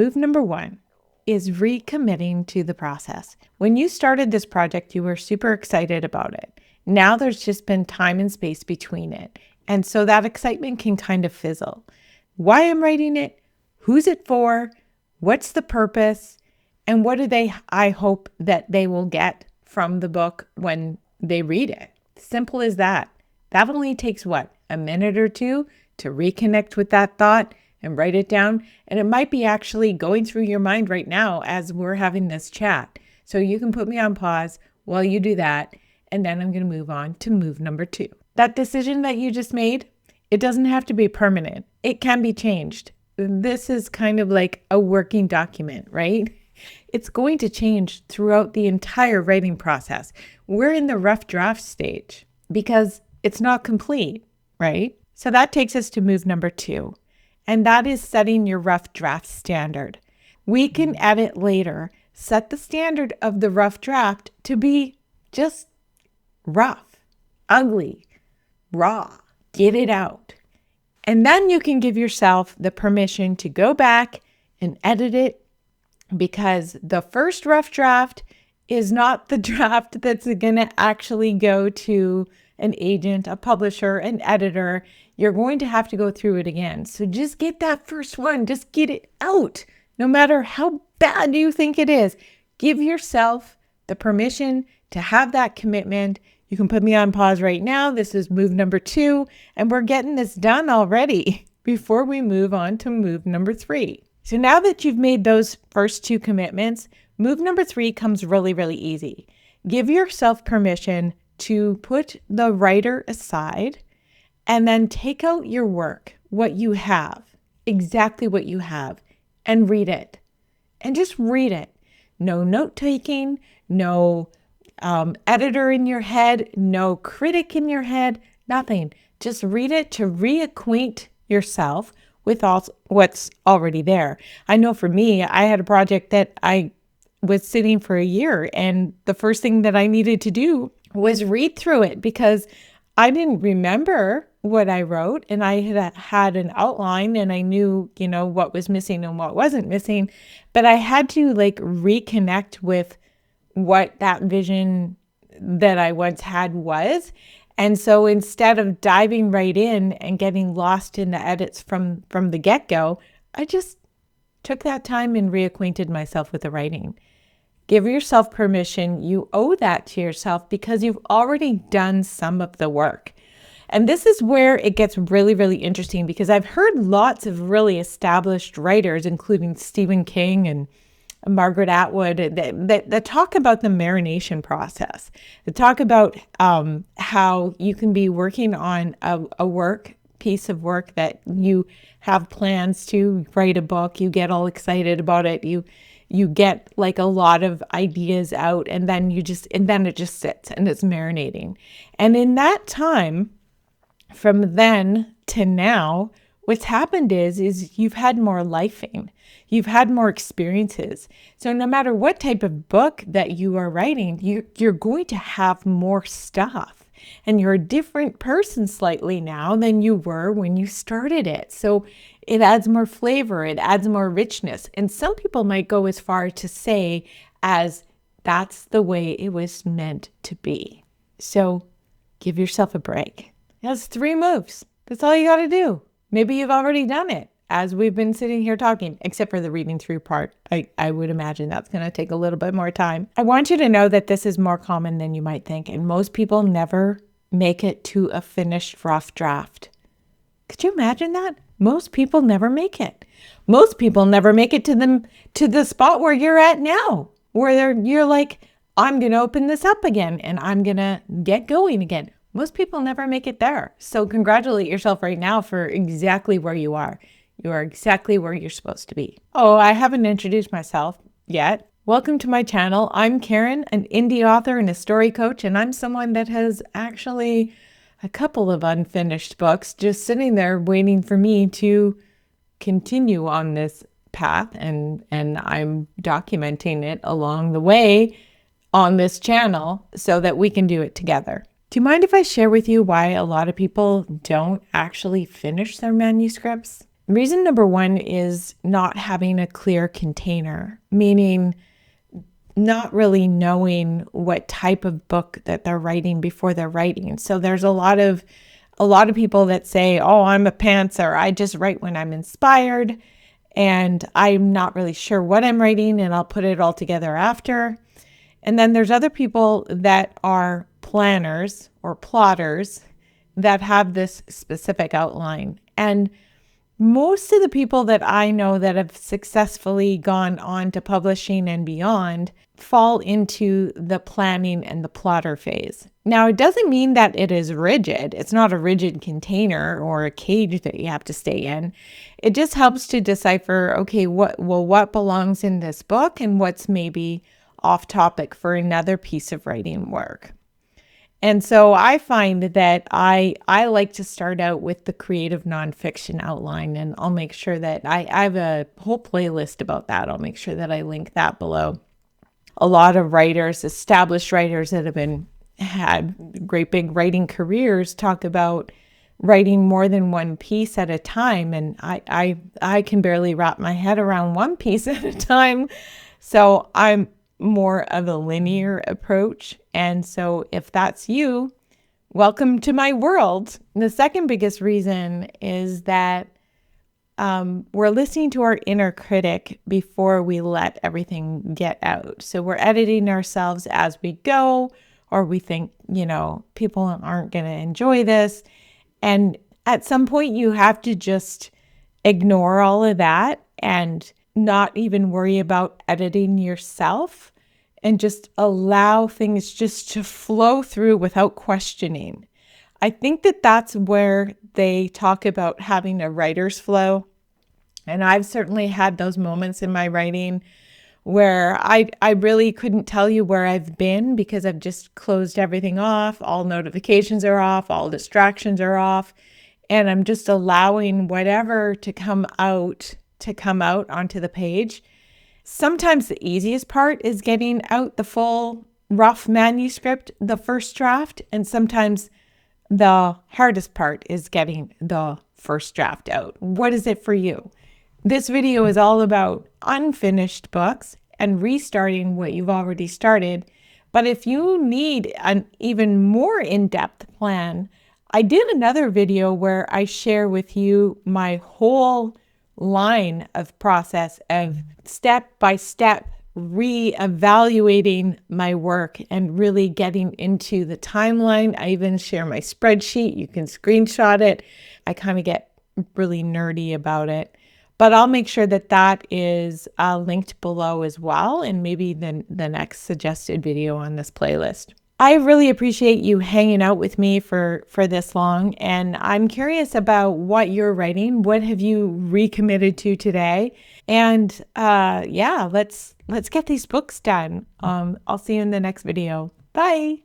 Move number 1 is recommitting to the process. When you started this project, you were super excited about it. Now there's just been time and space between it. And so that excitement can kind of fizzle. Why I'm writing it, who's it for, what's the purpose, and what do I hope that they will get from the book when they read it. Simple as that. That only takes what? A minute or two to reconnect with that thought and write it down. And it might be actually going through your mind right now as we're having this chat. So you can put me on pause while you do that. And then I'm going to move on to move number 2. That decision that you just made, it doesn't have to be permanent. It can be changed. This is kind of like a working document, right? It's going to change throughout the entire writing process. We're in the rough draft stage because it's not complete, right? So that takes us to move number 2, and that is setting your rough draft standard. We can edit later. Set the standard of the rough draft to be just rough, ugly, raw. Get it out. And then you can give yourself the permission to go back and edit it, because the first rough draft is not the draft that's going to actually go to an agent, a publisher, an editor. You're going to have to go through it again. So just get that first one. Just get it out. No matter how bad you think it is, give yourself the permission to have that commitment. You can put me on pause right now. This is move number 2, and we're getting this done already before we move on to move number 3. So now that you've made those first 2 commitments, move number 3 comes really, really easy. Give yourself permission to put the writer aside and then take out your work, what you have, exactly what you have, and read it. And just read it. No note-taking, no editor in your head, no critic in your head, nothing. Just read it to reacquaint yourself with all what's already there. I know for me, I had a project that I was sitting for a year, and the first thing that I needed to do was read through it because I didn't remember what I wrote, and I had an outline, and I knew, what was missing and what wasn't missing, but I had to reconnect with what that vision that I once had was. And so instead of diving right in and getting lost in the edits from the get-go, I just took that time and reacquainted myself with the writing. Give yourself permission. You owe that to yourself because you've already done some of the work. And this is where it gets really, really interesting, because I've heard lots of really established writers, including Stephen King and Margaret Atwood, that talk about the marination process. They talk about how you can be working on a piece of work that you have plans to write a book. You get all excited about it. You get a lot of ideas out, and then it just sits and it's marinating. And in that time, from then to now, what's happened is you've had more lifing. You've had more experiences. So no matter what type of book that you are writing, you're going to have more stuff. And you're a different person slightly now than you were when you started it. So it adds more flavor. It adds more richness. And some people might go as far to say as that's the way it was meant to be. So give yourself a break. That's 3 moves. That's all you got to do. Maybe you've already done it as we've been sitting here talking, except for the reading through part. I would imagine that's going to take a little bit more time. I want you to know that this is more common than you might think, and most people never make it to a finished rough draft. Could you imagine that? Most people never make it. Most people never make it to the spot where you're at now, where you're like, I'm going to open this up again and I'm going to get going again. Most people never make it there. So congratulate yourself right now for exactly where you are. You are exactly where you're supposed to be. Oh, I haven't introduced myself yet. Welcome to my channel. I'm Karen, an indie author and a story coach, and I'm someone that has actually a couple of unfinished books just sitting there waiting for me to continue on this path, and I'm documenting it along the way on this channel so that we can do it together. Do you mind if I share with you why a lot of people don't actually finish their manuscripts? Reason number one is not having a clear container, meaning not really knowing what type of book that they're writing before they're writing. So there's a lot of people that say, "Oh, I'm a pantser. I just write when I'm inspired, and I'm not really sure what I'm writing, and I'll put it all together after." And then there's other people that are planners or plotters that have this specific outline. And most of the people that I know that have successfully gone on to publishing and beyond fall into the planning and the plotter phase. Now, it doesn't mean that it is rigid. It's not a rigid container or a cage that you have to stay in. It just helps to decipher, okay, what belongs in this book and what's maybe off topic for another piece of writing work. And so I find that I like to start out with the creative nonfiction outline, and I'll make sure that I have a whole playlist about that. I'll make sure that I link that below. A lot of writers, established writers that have had great big writing careers, talk about writing more than one piece at a time. And I can barely wrap my head around one piece at a time. So I'm more of a linear approach. And so if that's you, welcome to my world. And the second biggest reason is that we're listening to our inner critic before we let everything get out. So we're editing ourselves as we go, or we think, people aren't going to enjoy this. And at some point you have to just ignore all of that and not even worry about editing yourself, and just allow things just to flow through without questioning. I think that that's where they talk about having a writer's flow. And I've certainly had those moments in my writing where I really couldn't tell you where I've been because I've just closed everything off. All notifications are off, all distractions are off, and I'm just allowing whatever to come out onto the page. Sometimes the easiest part is getting out the full rough manuscript, the first draft, and sometimes the hardest part is getting the first draft out. What is it for you? This video is all about unfinished books and restarting what you've already started. But if you need an even more in-depth plan, I did another video where I share with you my whole line of process of step-by-step re-evaluating my work and really getting into the timeline. I even share my spreadsheet. You can screenshot it. I kind of get really nerdy about it. But I'll make sure that that is linked below as well, and maybe the next suggested video on this playlist. I really appreciate you hanging out with me for this long, and I'm curious about what you're writing. What have you recommitted to today? And let's get these books done. I'll see you in the next video. Bye.